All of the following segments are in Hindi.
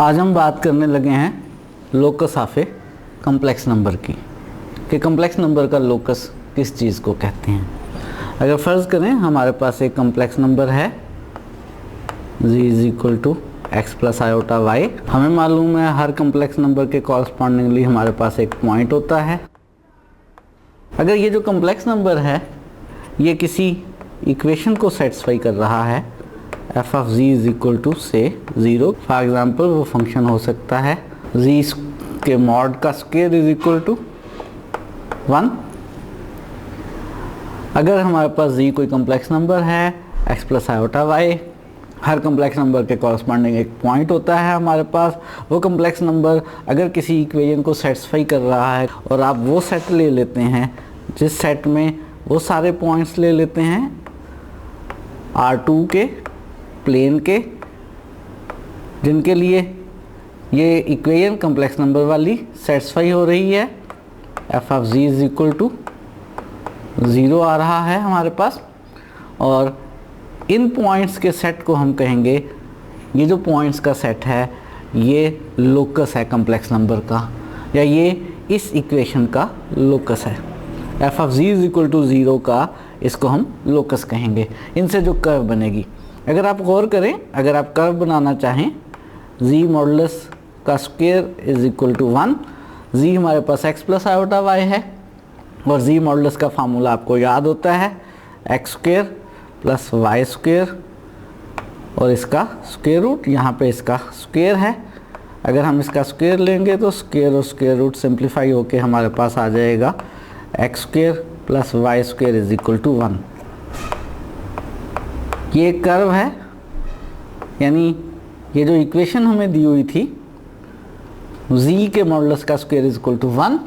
आज हम बात करने लगे हैं locus of A complex number की, कि कम्प्लेक्स नंबर का लोकस किस चीज़ को कहते हैं। अगर फ़र्ज़ करें हमारे पास एक कम्प्लेक्स नंबर है z is equal to x plus iota y. हमें मालूम है हर कम्प्लेक्स नंबर के कॉरस्पॉन्डिंगली हमारे पास एक पॉइंट होता है। अगर ये जो कम्प्लेक्स नंबर है ये किसी इक्वेशन को सेटिस्फाई कर रहा है, f of g is equal to से 0, फॉर एग्जाम्पल वो फंक्शन हो सकता है जी के मॉड का स्क्वायर इज इक्वल टू 1। अगर हमारे पास जी कोई कम्प्लेक्स नंबर है एक्स प्लस आयोटा वाई, हर कम्प्लेक्स नंबर के कॉरस्पॉन्डिंग एक पॉइंट होता है हमारे पास। वो कम्प्लेक्स नंबर अगर किसी इक्वेशन को सेटिस्फाई कर रहा है और आप वो सेट ले लेते हैं जिस सेट में वो सारे पॉइंट्स ले लेते हैं R2 के प्लेन के, जिनके लिए ये इक्वेशन कम्प्लेक्स नंबर वाली सेटिस्फाई हो रही है, f of g is equal to 0 आ रहा है हमारे पास। और इन पॉइंट्स के सेट को हम कहेंगे, ये जो पॉइंट्स का सेट है ये लोकस है कम्प्लेक्स नंबर का, या ये इस इक्वेशन का लोकस है। F of g is equal to 0 का इसको हम लोकस कहेंगे। इनसे जो कर्व बनेगी, अगर आप गौर करें, अगर आप कर्व बनाना चाहें जी मॉडुलस का स्क्वायर इज इक्वल टू 1, जी हमारे पास एक्स प्लस आयोटा वाई है और जी मॉडुलस का फार्मूला आपको याद होता है x square plus y square और इसका स्क्वायर रूट, यहाँ पे इसका स्क्वायर है। अगर हम इसका स्क्वायर लेंगे तो स्क्वायर और स्क्वायर रूट सिंप्लीफाई होके हमारे पास आ जाएगा x square plus y square is equal to 1। ये एक कर्व है, यानी ये जो इक्वेशन हमें दी हुई थी z के मॉडुलस का स्क्वायर इज इक्वल टू 1,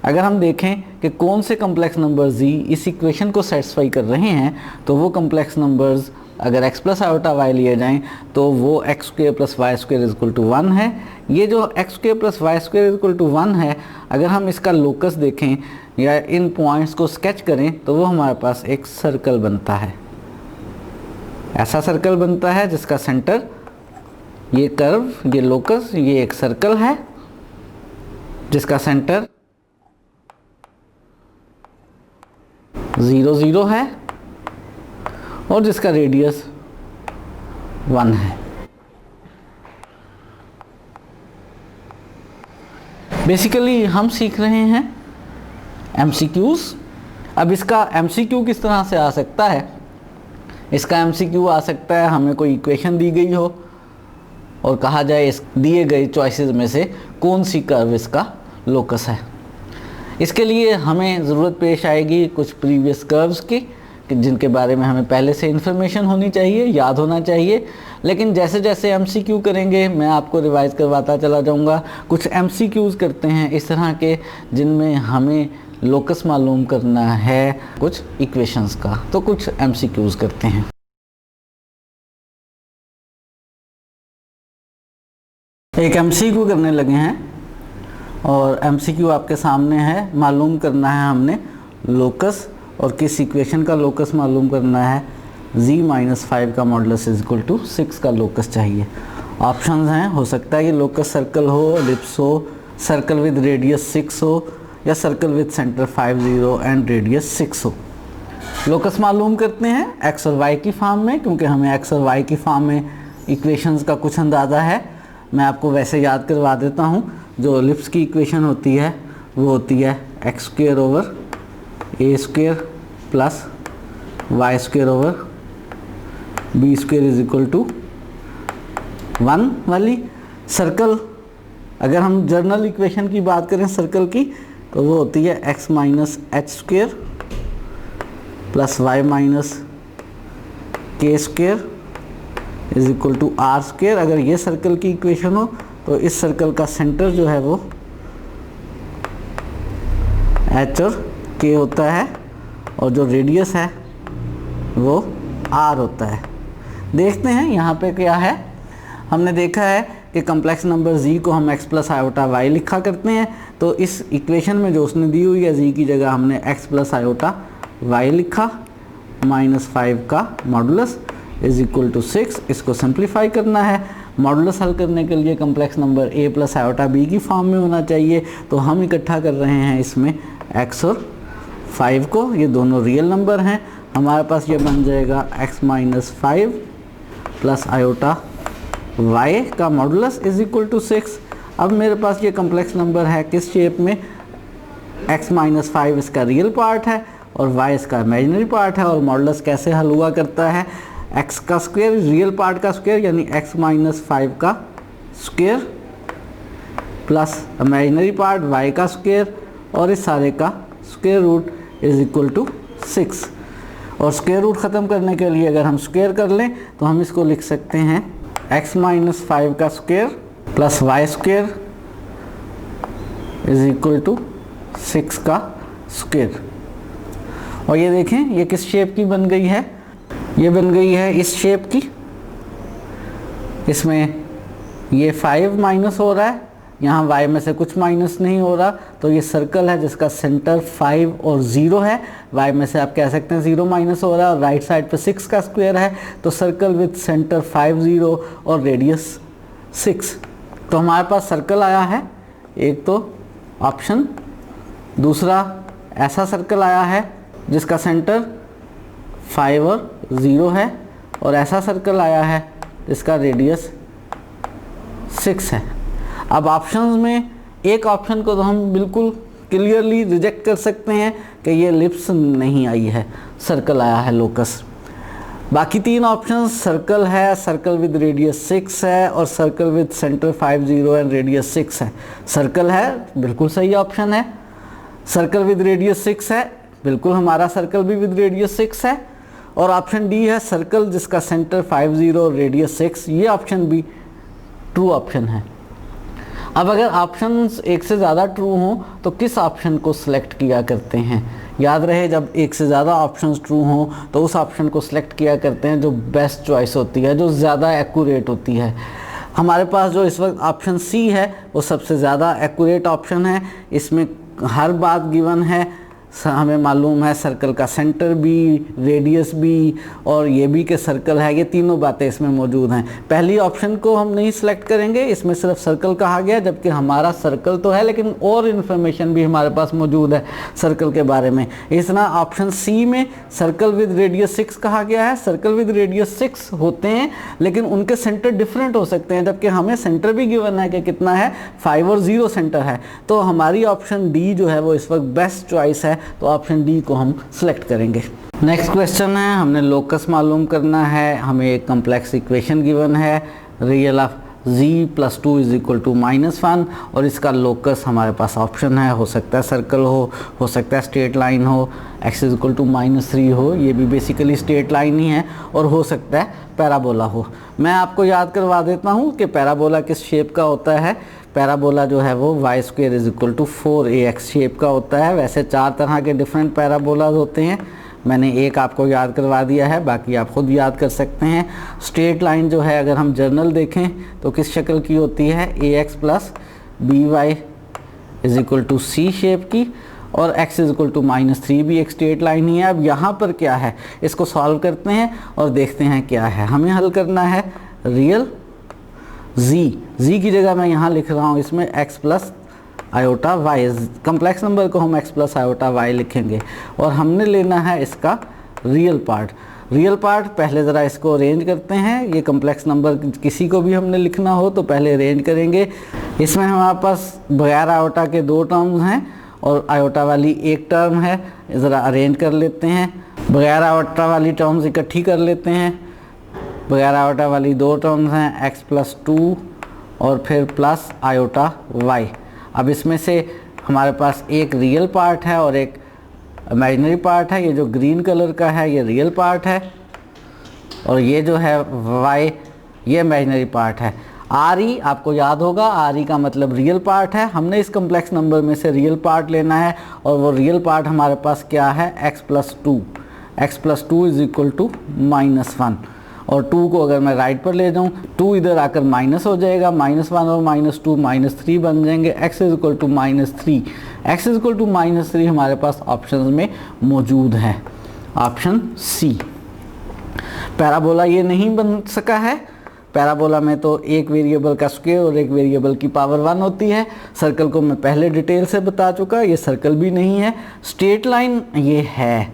अगर हम देखें कि कौन से कम्प्लेक्स नंबर z इस इक्वेशन को सेटिस्फाई कर रहे हैं, तो वो कम्प्लेक्स नंबर्स अगर x प्लस आयोटा वाई लिए जाएं तो वो x square plus y square is equal to 1 है। ये जो x square plus y square is equal to 1 है, अगर हम इसका लोकस देखें या इन पॉइंट्स को स्केच करें तो वो हमारे पास एक सर्कल बनता है। ऐसा सर्कल बनता है जिसका सेंटर, ये कर्व, ये लोकस, ये एक सर्कल है जिसका सेंटर 0 0 है और जिसका रेडियस 1 है। बेसिकली हम सीख रहे हैं MCQs। अब इसका MCQ किस तरह से आ सकता है? इसका MCQ आ सकता है हमें कोई इक्वेशन दी गई हो और कहा जाए इस दिए गए चॉइसेस में से कौन सी कर्व इसका लोकस है। इसके लिए हमें ज़रूरत पेश आएगी कुछ प्रीवियस कर्व्स की, जिनके बारे में हमें पहले से इन्फॉर्मेशन होनी चाहिए, याद होना चाहिए। लेकिन जैसे जैसे MCQ करेंगे मैं आपको रिवाइज़ करवाता चला जाऊंगा। कुछ MCQs करते हैं इस तरह के जिनमें हमें लोकस मालूम करना है कुछ इक्वेशंस का, तो कुछ MCQs करते हैं। एक MCQ करने लगे हैं और MCQ आपके सामने है। मालूम करना है हमने लोकस, और किस इक्वेशन का लोकस मालूम करना है, z-5 का मॉडुलस इज इक्वल टू 6 का लोकस चाहिए। ऑप्शंस हैं, हो सकता है कि लोकस सर्कल हो, एलिप्स हो, सर्कल विद रेडियस 6 हो, या circle with centre 5 0 and radius 6 हो। लोकस मालूम करते हैं x और y की फॉर्म में, क्योंकि हमें x और y की फॉर्म में इक्वेशंस का कुछ अंदाज़ा है। मैं आपको वैसे याद करवा देता हूँ। जो एलिप्स की इक्वेशन होती है वो होती है x square over a square plus y square over b square is equal to 1 वाली। सर्कल, अगर हम जनरल इक्वेशन की बात करें सर्कल की, तो वो होती है X minus H square plus Y minus K square is equal to R square. अगर ये सर्कल की इक्वेशन हो तो इस सर्कल का सेंटर जो है वो एच और के होता है और जो रेडियस है वो आर होता है। देखते हैं यहाँ पे क्या है। हमने देखा है कि कम्प्लेक्स नंबर z को हम x प्लस आयोटा वाई लिखा करते हैं, तो इस इक्वेशन में जो उसने दी हुई है z की जगह हमने x प्लस आयोटा वाई लिखा -5 का मॉडुलस। Is equal to 6। इसको सिंप्लीफाई करना है। मॉडुलस हल करने के लिए complex number a plus iota b की फॉर्म में होना चाहिए, तो हम इकट्ठा कर रहे हैं इसमें x और 5 को। ये दोनों रियल नंबर हैं। हमारे पास ये बन जाएगा x minus 5 plus iota y का मॉडुलस इज इक्वल टू 6। अब मेरे पास ये कम्प्लेक्स नंबर है किस शेप में, x माइनस 5 इसका रियल पार्ट है और y इसका इमेजिनरी पार्ट है। और मॉडुलस कैसे हल हुआ करता है, x का स्क्वायर रियल पार्ट का स्क्वायर यानी x माइनस 5 का square plus imaginary part y का स्क्वायर और इस सारे का square root is equal to 6। और स्क्वायर रूट ख़त्म करने के लिए अगर हम स्क्वायर कर लें तो हम इसको लिख सकते हैं x माइनस 5 का square plus y square is equal to 6 का स्क्वायर। और ये देखें ये किस शेप की बन गई है, ये बन गई है इस शेप की। इसमें ये 5 माइनस हो रहा है, यहाँ y में से कुछ माइनस नहीं हो रहा, तो ये सर्कल है जिसका सेंटर 5 और 0 है। y में से आप कह सकते हैं 0 माइनस हो रहा है और राइट साइड पे 6 का स्क्वायर है, तो सर्कल विथ सेंटर 5 0 और रेडियस 6। तो हमारे पास सर्कल आया है एक तो ऑप्शन, दूसरा ऐसा सर्कल आया है जिसका सेंटर 5 और 0 है, और ऐसा सर्कल आया है जिसका रेडियस 6 है। अब ऑप्शंस में एक ऑप्शन को तो हम बिल्कुल क्लियरली रिजेक्ट कर सकते हैं कि ये एलिप्स नहीं आई है, सर्कल आया है लोकस। बाकी तीन ऑप्शंस सर्कल है, सर्कल विद रेडियस 6 है और circle with centre 5 0 and radius 6 है। सर्कल है बिल्कुल सही ऑप्शन है, सर्कल विद रेडियस 6 है बिल्कुल हमारा सर्कल भी विद रेडियस 6 है, और ऑप्शन डी है सर्कल जिसका सेंटर 5 0 और रेडियस 6, ये ऑप्शन भी ट्रू ऑप्शन है। अब अगर ऑप्शंस एक से ज़्यादा ट्रू हों तो किस ऑप्शन को सिलेक्ट किया करते हैं, याद रहे जब एक से ज़्यादा ऑप्शंस ट्रू हों तो उस ऑप्शन को सिलेक्ट किया करते हैं जो बेस्ट चॉइस होती है, जो ज़्यादा एक्यूरेट होती है। हमारे पास जो इस वक्त ऑप्शन सी है वो सबसे ज़्यादा एक्यूरेट ऑप्शन है। इसमें हर बात गिवन है, हमें मालूम है सर्कल का सेंटर भी, रेडियस भी और ये भी कि सर्कल है, ये तीनों बातें इसमें मौजूद हैं। पहली ऑप्शन को हम नहीं सिलेक्ट करेंगे, इसमें सिर्फ सर्कल कहा गया, जबकि हमारा सर्कल तो है लेकिन और इन्फॉर्मेशन भी हमारे पास मौजूद है सर्कल के बारे में। इस तरह ऑप्शन सी में सर्कल विद रेडियस 6 कहा गया है। सर्कल विद रेडियस 6 होते हैं लेकिन उनके सेंटर डिफरेंट हो सकते हैं, जबकि हमें सेंटर भी गिवन है कि कितना है, 5 और 0 सेंटर है। तो हमारी ऑप्शन डी जो है वो इस वक्त बेस्ट चॉइस है, तो ऑप्शन डी को हम सिलेक्ट करेंगे। नेक्स्ट क्वेश्चन है, हमने लोकस मालूम करना है। हमें एक कम्प्लेक्स इक्वेशन गिवन है, real of z plus 2 is equal to -1, और इसका लोकस हमारे पास ऑप्शन है, हो सकता है सर्कल हो सकता है स्ट्रेट लाइन हो, x इज इक्वल टू -3 हो, ये भी बेसिकली स्ट्रेट लाइन ही है, और हो सकता है पैराबोला हो। मैं आपको याद करवा देता हूँ कि पैराबोला किस शेप का होता है। पैराबोला जो है वो y square is equal to 4ax shape का होता है। वैसे 4 तरह के डिफरेंट पैराबोलाज होते हैं, मैंने एक आपको याद करवा दिया है, बाकी आप खुद याद कर सकते हैं। स्ट्रेट लाइन जो है अगर हम जर्नल देखें तो किस शक्ल की होती है, ax plus by is equal to c shape की, और x इज इक्वल टू -3 भी एक स्ट्रेट लाइन ही है। अब यहाँ पर क्या है, इसको सॉल्व करते हैं और देखते हैं क्या है। हमें हल करना है रियल z की जगह मैं यहाँ लिख रहा हूँ इसमें x plus iota y, complex number को हम x प्लस आयोटा y लिखेंगे, और हमने लेना है इसका रियल पार्ट। रियल पार्ट पहले ज़रा इसको अरेंज करते हैं। ये कम्प्लेक्स नंबर किसी को भी हमने लिखना हो तो पहले अरेंज करेंगे। इसमें हमारे पास बगैर आयोटा के 2 टर्म्स हैं और आयोटा वाली एक टर्म है, ज़रा अरेंज कर लेते हैं। बगैर आयोटा वाली टर्म्स इकट्ठी कर लेते हैं। बगैर आयोटा वाली 2 टर्म्स हैं, x प्लस 2 और फिर प्लस आयोटा y। अब इसमें से हमारे पास एक रियल पार्ट है और एक इमेजिनरी पार्ट है। ये जो ग्रीन कलर का है ये रियल पार्ट है, और ये जो है y ये इमेजिनरी पार्ट है। RE आपको याद होगा, RE का मतलब रियल पार्ट है। हमने इस कम्प्लेक्स नंबर में से रियल पार्ट लेना है, और वो रियल पार्ट हमारे पास क्या है, x plus 2। x plus 2 is equal to -1, और 2 को अगर मैं राइट पर ले जाऊँ 2 इधर आकर माइनस हो जाएगा, -1 और -2 -3 बन जाएंगे। x is equal to -3, x is equal to -3 हमारे पास ऑप्शन में मौजूद है, ऑप्शन सी। पैराबोला ये नहीं बन सका है। पैराबोला में तो एक वेरिएबल का स्क्वायर और एक वेरिएबल की पावर 1 होती है। सर्कल को मैं पहले डिटेल से बता चुका, ये सर्कल भी नहीं है। स्ट्रेट लाइन ये है।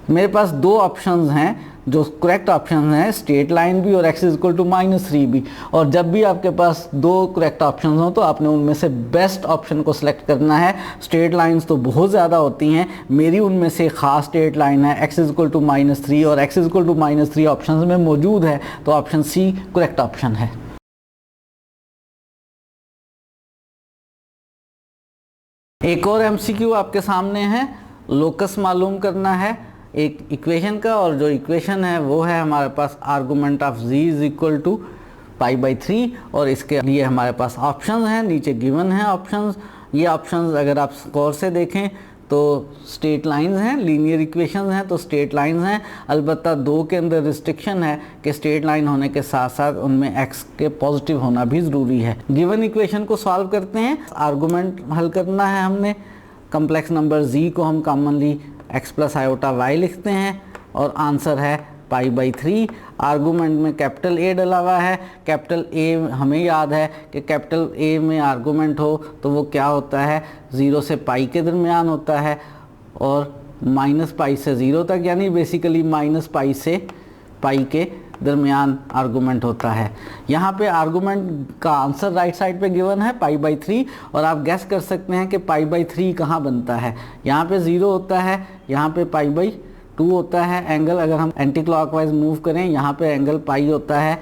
मेरे पास दो ऑप्शंस हैं जो करेक्ट ऑप्शन हैं, स्ट्रेट लाइन भी और x इक्वल टू -3 भी। और जब भी आपके पास दो करेक्ट ऑप्शंस हो तो आपने उनमें से बेस्ट ऑप्शन को सिलेक्ट करना है। स्ट्रेट लाइंस तो बहुत ज़्यादा होती हैं, मेरी उनमें से ख़ास स्ट्रेट लाइन है x इक्वल टू -3 और x इक्वल टू -3 ऑप्शन में मौजूद है, तो ऑप्शन सी करेक्ट ऑप्शन है। एक और MCQ आपके सामने है, लोकस मालूम करना है एक इक्वेशन का, और जो इक्वेशन है वो है हमारे पास argument of z is equal to π/3 और इसके लिए हमारे पास ऑप्शंस हैं, नीचे गिवन है ऑप्शंस। ये ऑप्शंस अगर आप स्कोर से देखें तो स्ट्रेट लाइंस हैं, लीनियर इक्वेशंस हैं तो स्ट्रेट लाइंस हैं। अलबत्ता दो के अंदर रिस्ट्रिक्शन है कि स्ट्रेट लाइन होने के साथ साथ उनमें x के पॉजिटिव होना भी ज़रूरी है। गिवन इक्वेशन को सॉल्व करते हैं, आर्गूमेंट हल करना है हमने। कम्प्लेक्स नंबर z को हम commonly x plus iota y लिखते हैं और आंसर है π/3। आर्गूमेंट में कैपिटल A डला हुआ है। कैपिटल A हमें याद है कि कैपिटल A में आर्गूमेंट हो तो वो क्या होता है, 0 से पाई के दरमियान होता है और -π से 0 तक, यानी बेसिकली -π से पाई के दरमियान आर्गूमेंट होता है। यहाँ पे आर्गूमेंट का आंसर राइट साइड पे गिवन है π/3 और आप गैस कर सकते हैं कि π/3 कहाँ बनता है। यहाँ पे 0 होता है, यहाँ पे π/2 होता है। एंगल अगर हम एंटी क्लॉकवाइज मूव करें, यहाँ पे एंगल पाई होता है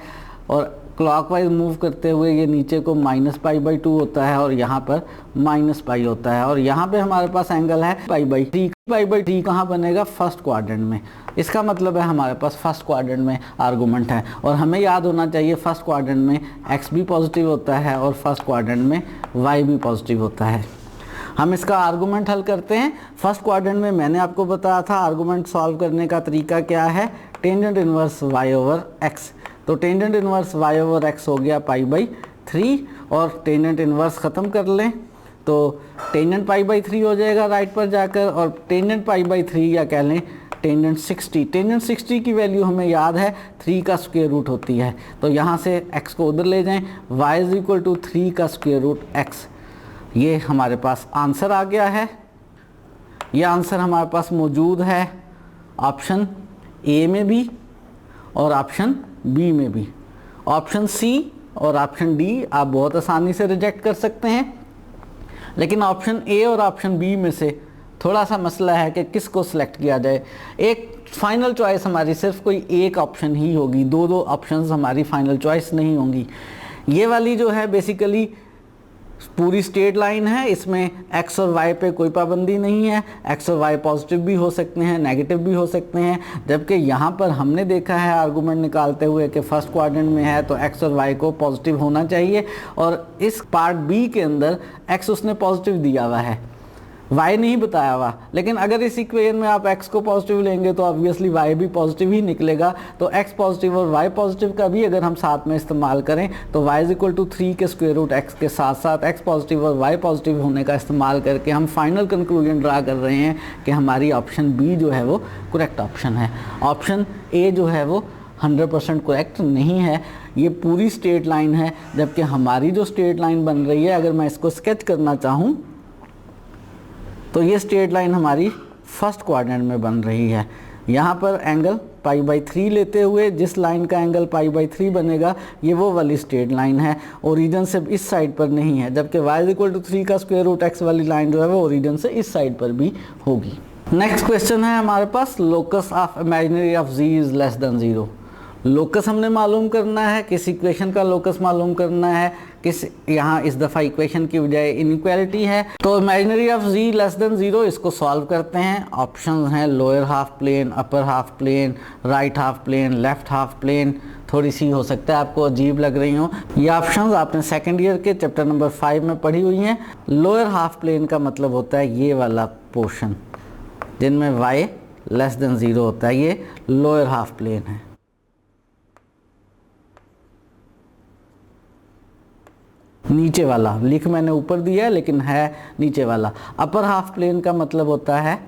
और क्लॉकवाइज मूव करते हुए ये नीचे को -π/2 होता है और यहाँ पर -π होता है और यहाँ पे हमारे पास एंगल है π/3। π/3 कहाँ बनेगा, फर्स्ट क्वाड्रेंट में। इसका मतलब है हमारे पास फर्स्ट क्वाड्रेंट में आर्गूमेंट है और हमें याद होना चाहिए फर्स्ट क्वाड्रेंट में x भी पॉजिटिव होता है और फर्स्ट क्वाड्रेंट में y भी पॉजिटिव होता है। हम इसका आर्गूमेंट हल करते हैं। फर्स्ट क्वाड्रेंट में मैंने आपको बताया था आर्गूमेंट सॉल्व करने का तरीका क्या है, टेंजेंट इनवर्स y/x। तो टेंजेंट इनवर्स y/x हो गया π/3 और टेंजेंट इनवर्स ख़त्म कर लें तो टेंजेंट π/3 हो जाएगा राइट पर जाकर, और टेंजेंट π/3 या कह लें टेंजेंट 60। टेंजेंट 60 की वैल्यू हमें याद है 3 का स्क्वायर रूट होती है, तो यहाँ से x को उधर ले जाएं, y इज इक्वल टू 3 का स्क्वायर रूट x। ये हमारे पास आंसर आ गया है। ये आंसर हमारे पास मौजूद है ऑप्शन ए में भी और ऑप्शन बी में भी। ऑप्शन सी और ऑप्शन डी आप बहुत आसानी से रिजेक्ट कर सकते हैं, लेकिन ऑप्शन ए और ऑप्शन बी में से थोड़ा सा मसला है कि किसको सिलेक्ट किया जाए। एक फाइनल चॉइस हमारी सिर्फ कोई एक ऑप्शन ही होगी, दो ऑप्शंस हमारी फाइनल चॉइस नहीं होंगी। ये वाली जो है बेसिकली पूरी स्ट्रेट लाइन है, इसमें x और y पे कोई पाबंदी नहीं है। x और y पॉजिटिव भी हो सकते हैं, नेगेटिव भी हो सकते हैं, जबकि यहाँ पर हमने देखा है आर्गूमेंट निकालते हुए कि फर्स्ट क्वाड्रेंट में है तो x और y को पॉजिटिव होना चाहिए और इस पार्ट बी के अंदर x उसने पॉजिटिव दिया हुआ है, y नहीं बताया हुआ। लेकिन अगर इस इक्वेशन में आप x को पॉजिटिव लेंगे तो ऑब्वियसली y भी पॉजिटिव ही निकलेगा। तो x पॉजिटिव और y पॉजिटिव का भी अगर हम साथ में इस्तेमाल करें तो y इज इक्वल टू 3 के स्क्वायर रूट x के साथ साथ x पॉजिटिव और y पॉजिटिव होने का इस्तेमाल करके हम फाइनल कंक्लूजन ड्रा कर रहे हैं कि हमारी ऑप्शन बी जो है वो करेक्ट ऑप्शन है। ऑप्शन ए जो है वो 100% करेक्ट नहीं है। ये पूरी स्ट्रेट लाइन है, जबकि हमारी जो स्ट्रेट लाइन बन रही है, अगर मैं इसको स्केच करना चाहूँ तो ये स्ट्रेट लाइन हमारी फर्स्ट क्वाड्रेंट में बन रही है। यहाँ पर एंगल π/3 लेते हुए जिस लाइन का एंगल π/3 बनेगा ये वो वाली स्ट्रेट लाइन है, ओरिजिन से इस साइड पर नहीं है, जबकि y इज इक्वल टू 3 का स्क्वायर रूट x वाली लाइन जो है वो ओरिजिन से इस साइड पर भी होगी। नेक्स्ट क्वेश्चन है हमारे पास, locus of imaginary of z is less than 0। Locus हमने मालूम करना है, किस इक्वेशन का लोकस मालूम करना है, किस यहाँ इस दफ़ा इक्वेशन की बजाय इनइक्वालिटी है। तो imaginary of z less than 0 इसको सॉल्व करते हैं। ऑप्शंस हैं lower half plane, upper half plane, right half plane, left half plane. थोड़ी सी हो सकता है आपको अजीब लग रही हो, ये ऑप्शंस आपने सेकेंड ईयर के चैप्टर नंबर 5 में पढ़ी हुई हैं। लोअर हाफ प्लेन का मतलब होता है ये वाला पोर्शन जिनमें y लेस देन 0 होता है, ये लोअर हाफ प्लेन है। नीचे वाला लिख मैंने ऊपर दिया है लेकिन है नीचे वाला। अपर हाफ प्लेन का मतलब होता है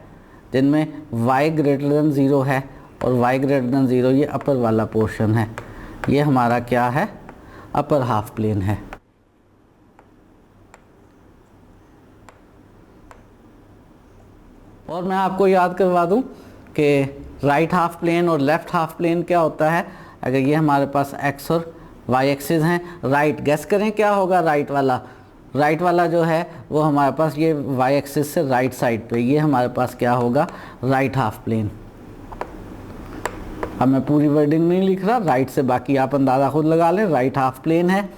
जिनमें y ग्रेटर देन 0 है और y ग्रेटर देन 0 ये अपर वाला पोर्शन है, ये हमारा क्या है, अपर हाफ प्लेन है। और मैं आपको याद करवा दूं कि राइट हाफ प्लेन और लेफ्ट हाफ प्लेन क्या होता है। अगर ये हमारे पास x और y एक्सिस हैं, राइट गेस करें क्या होगा, राइट वाला जो है वो हमारे पास ये y एक्सिस से राइट साइड पे, ये हमारे पास क्या होगा, राइट हाफ प्लेन। अब मैं पूरी वर्डिंग नहीं लिख रहा, राइट से बाकी आप अंदाज़ा खुद लगा लें, राइट हाफ प्लेन है।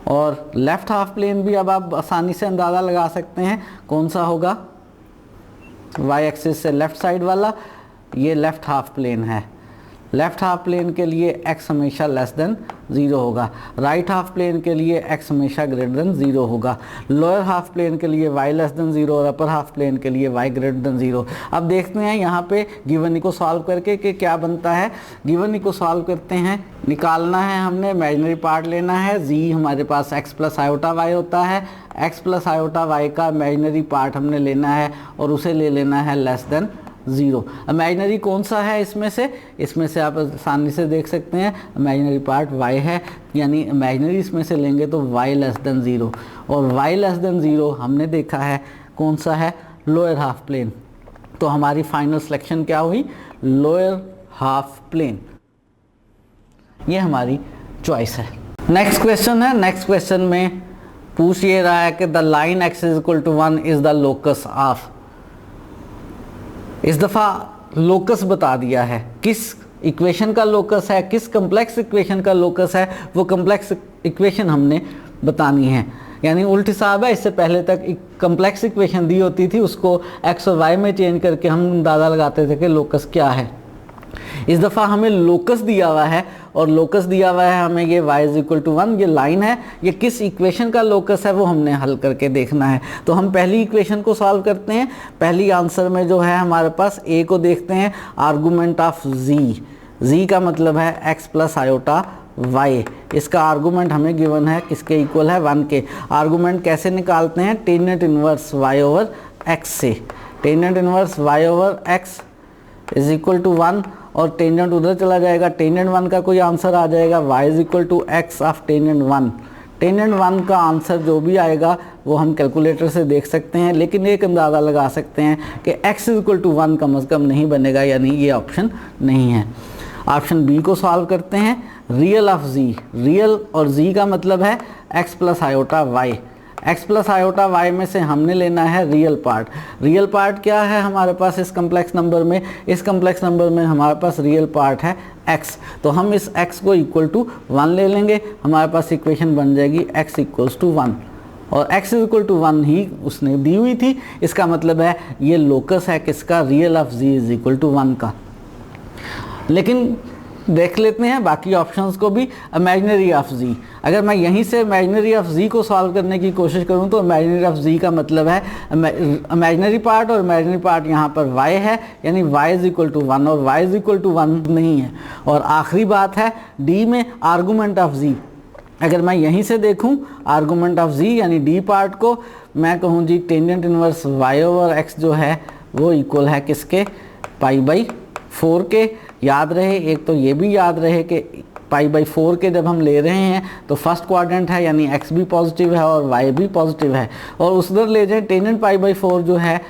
और लेफ्ट हाफ प्लेन भी अब आप आसानी से अंदाज़ा लगा सकते हैं कौन सा होगा, y एक्सिस से लेफ्ट साइड वाला, ये लेफ्ट हाफ प्लेन है। लेफ्ट हाफ प्लेन के लिए x हमेशा लेस देन 0 होगा, राइट हाफ प्लेन के लिए x हमेशा ग्रेटर देन 0 होगा, लोअर हाफ प्लेन के लिए y लेस देन 0 और अपर हाफ प्लेन के लिए y ग्रेटर देन 0। अब देखते हैं यहाँ पे गिवन को सॉल्व करके कि क्या बनता है। गिवन को सॉल्व करते हैं, निकालना है हमने, इमेजिनरी पार्ट लेना है, z हमारे पास x प्लस आयोटा y होता है, x प्लस आयोटा y का इमेजिनरी पार्ट हमने लेना है और उसे ले लेना है लेस देन 0। इमेजिनरी कौन सा है इसमें से आप आसानी से देख सकते हैं, इमेजिनरी पार्ट y है, यानी इमेजिनरी इसमें से लेंगे तो y लेस देन 0, और y लेस देन 0 हमने देखा है कौन सा है, लोअर हाफ प्लेन। तो हमारी फाइनल सिलेक्शन क्या हुई, लोअर हाफ प्लेन, ये हमारी चॉइस है। नेक्स्ट क्वेश्चन है, नेक्स्ट क्वेश्चन में पूछ ये रहा है कि the line x is equal to 1 is the locus of, इस दफ़ा लोकस बता दिया है, किस इक्वेशन का लोकस है, किस कम्प्लेक्स इक्वेशन का लोकस है, वो कम्प्लेक्स इक्वेशन हमने बतानी है। यानी उल्ट हिसाब है, इससे पहले तक एक कम्प्लेक्स इक्वेशन दी होती थी, उसको x और y में चेंज करके हम अंदाज़ा लगाते थे कि लोकस क्या है। इस दफ़ा हमें लोकस दिया हुआ है, और लोकस दिया हुआ है हमें ये y इज इक्वल टू 1, ये लाइन है, ये किस इक्वेशन का लोकस है वो हमने हल करके देखना है। तो हम पहली इक्वेशन को सॉल्व करते हैं। पहली आंसर में जो है हमारे पास a को देखते हैं, आर्गूमेंट ऑफ z का मतलब है x प्लस आयोटा y, इसका आर्गूमेंट हमें गिवन है, किसके इक्वल है, 1 के। आर्गूमेंट कैसे निकालते हैं, tan inverse y over x से, tan inverse y over x is equal to 1, और टेंजेंट उधर चला जाएगा, टेंजेंट 1 का कोई आंसर आ जाएगा, y is equal to x of tangent 1। Tangent 1 का आंसर जो भी आएगा वो हम कैलकुलेटर से देख सकते हैं, लेकिन एक अंदाज़ा लगा सकते हैं कि x इज इक्वल टू 1 कम अज़ कम नहीं बनेगा, यानी ये ऑप्शन नहीं है। ऑप्शन बी को सॉल्व करते हैं, रियल ऑफ z, रियल और z का मतलब है x plus iota y, x plus iota y में से हमने लेना है रियल पार्ट। रियल पार्ट क्या है हमारे पास इस कम्प्लेक्स नंबर में, इस कम्प्लेक्स नंबर में हमारे पास रियल पार्ट है x, तो हम इस x को इक्वल टू 1 ले लेंगे, हमारे पास इक्वेशन बन जाएगी x इक्वल्स टू 1, और x इक्वल टू 1 ही उसने दी हुई थी। इसका मतलब है ये लोकस है किसका, real of z is equal to 1 का। लेकिन देख लेते हैं बाकी ऑप्शंस को भी। इमेजिनरी ऑफ z, अगर मैं यहीं से इमेजिनरी ऑफ z को सॉल्व करने की कोशिश करूं तो इमेजिनरी ऑफ z का मतलब है इमेजिनरी पार्ट, और इमेजिनरी पार्ट यहाँ पर y है, यानी y इज इक्वल टू 1, और y इज इक्वल टू 1 नहीं है। और आखिरी बात है d में आर्गूमेंट ऑफ z, अगर मैं यहीं से देखूं आर्गूमेंट ऑफ z यानी d पार्ट को, मैं कहूँ जी tangent inverse y over x जो है वो इक्वल है किसके, π/4 के। याद रहे, एक तो ये भी याद रहे कि π/4 के जब हम ले रहे हैं तो फर्स्ट क्वाड्रेंट है, यानी x भी पॉजिटिव है और y भी पॉजिटिव है, और उस उधर ले जाए टेंजेंट π/4 जो है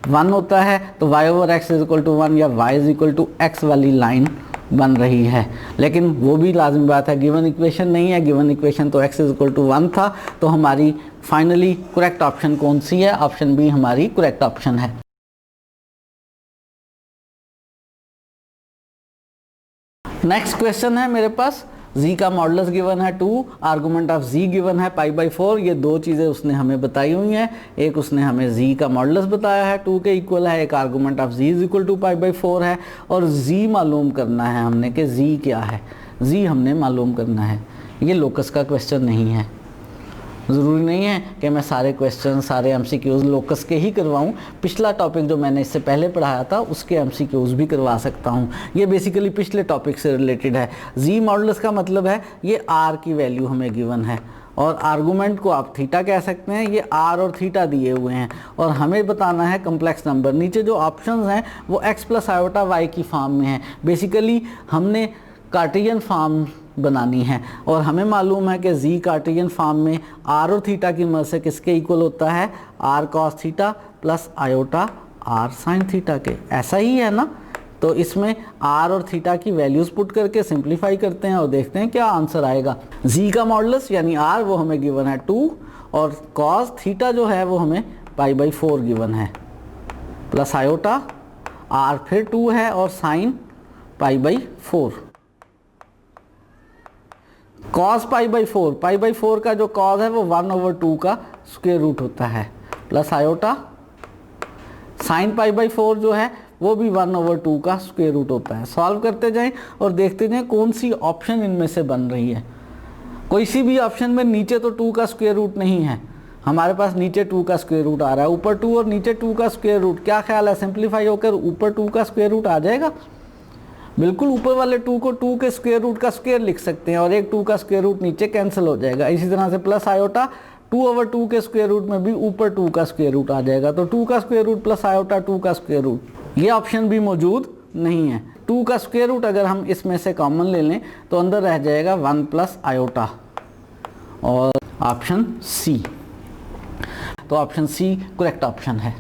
1 होता है, तो y over x is equal to 1 या y is equal to x वाली लाइन बन रही है। लेकिन वो भी लाजमी बात है, गिवन इक्वेशन नहीं है, गिवन इक्वेशन तो x इज इक्वल टू 1 था। तो हमारी फाइनली करेक्ट ऑप्शन कौन सी है, ऑप्शन बी हमारी करेक्ट ऑप्शन है। नेक्स्ट क्वेश्चन है मेरे पास, z का मॉडुलस गिवन है 2, आर्गूमेंट ऑफ z गिवन है π/4। ये दो चीज़ें उसने हमें बताई हुई हैं, एक उसने हमें z का मॉडुलस बताया है 2 के इक्वल है, एक argument of z is equal to π/4 है, और z मालूम करना है हमने कि z क्या है, z हमने मालूम करना है। ये लोकस का क्वेश्चन नहीं है, ज़रूरी नहीं है कि मैं सारे क्वेश्चन सारे MCQs लोकस के ही करवाऊँ। पिछला टॉपिक जो मैंने इससे पहले पढ़ाया था उसके MCQs भी करवा सकता हूँ। ये बेसिकली पिछले टॉपिक से रिलेटेड है। z मॉडुलस का मतलब है ये r की वैल्यू हमें गिवन है, और आर्गुमेंट को आप थीटा कह सकते हैं। ये आर और थीटा दिए हुए हैं और हमें बताना है कम्प्लेक्स नंबर। नीचे जो ऑप्शंस हैं वो x प्लस आयोटा वाई की फॉर्म में है। बेसिकली हमने कार्टेशियन फॉर्म बनानी है और हमें मालूम है कि z कार्टेशियन फॉर्म में r और थीटा की मदद से किसके इक्वल होता है, r cos theta plus iota r sin theta के। ऐसा ही है ना। तो इसमें r और थीटा की वैल्यूज़ पुट करके सिंप्लीफाई करते हैं और देखते हैं क्या आंसर आएगा। z का मॉडुलस यानी r वो हमें गिवन है 2 और cos थीटा जो है वो हमें π/4 गिवन है प्लस आयोटा r फिर 2 है और sin π/4। cos π/4 का जो cos है वो 1/2 का स्क्वायर रूट होता है प्लस आयोटा sin π/4 जो है वो भी 1/2 का स्क्वायर रूट होता है। सॉल्व करते जाएं और देखते जाएं कौन सी ऑप्शन इनमें से बन रही है। कोई सी भी ऑप्शन में नीचे तो 2 का स्क्वायर रूट नहीं है, हमारे पास नीचे 2 का स्क्वायर रूट आ रहा है, ऊपर 2 और नीचे 2 का स्क्वायर रूट। क्या ख्याल है, सिंप्लीफाई होकर ऊपर 2 का स्क्वायर रूट आ जाएगा? बिल्कुल, ऊपर वाले 2 को 2 के स्क्वायर रूट का स्क्वायर लिख सकते हैं और एक 2 का स्क्वायर रूट नीचे कैंसिल हो जाएगा। इसी तरह से प्लस आयोटा 2/2 के स्क्वायर रूट में भी ऊपर 2 का स्क्वायर रूट आ जाएगा। तो 2 का स्क्वायर रूट प्लस आयोटा 2 का स्क्वायर रूट, ये ऑप्शन भी मौजूद नहीं है। 2 का स्क्वायर रूट अगर हम इसमें से कॉमन ले लें तो अंदर रह जाएगा 1 प्लस आयोटा और ऑप्शन सी। तो ऑप्शन सी करेक्ट ऑप्शन है।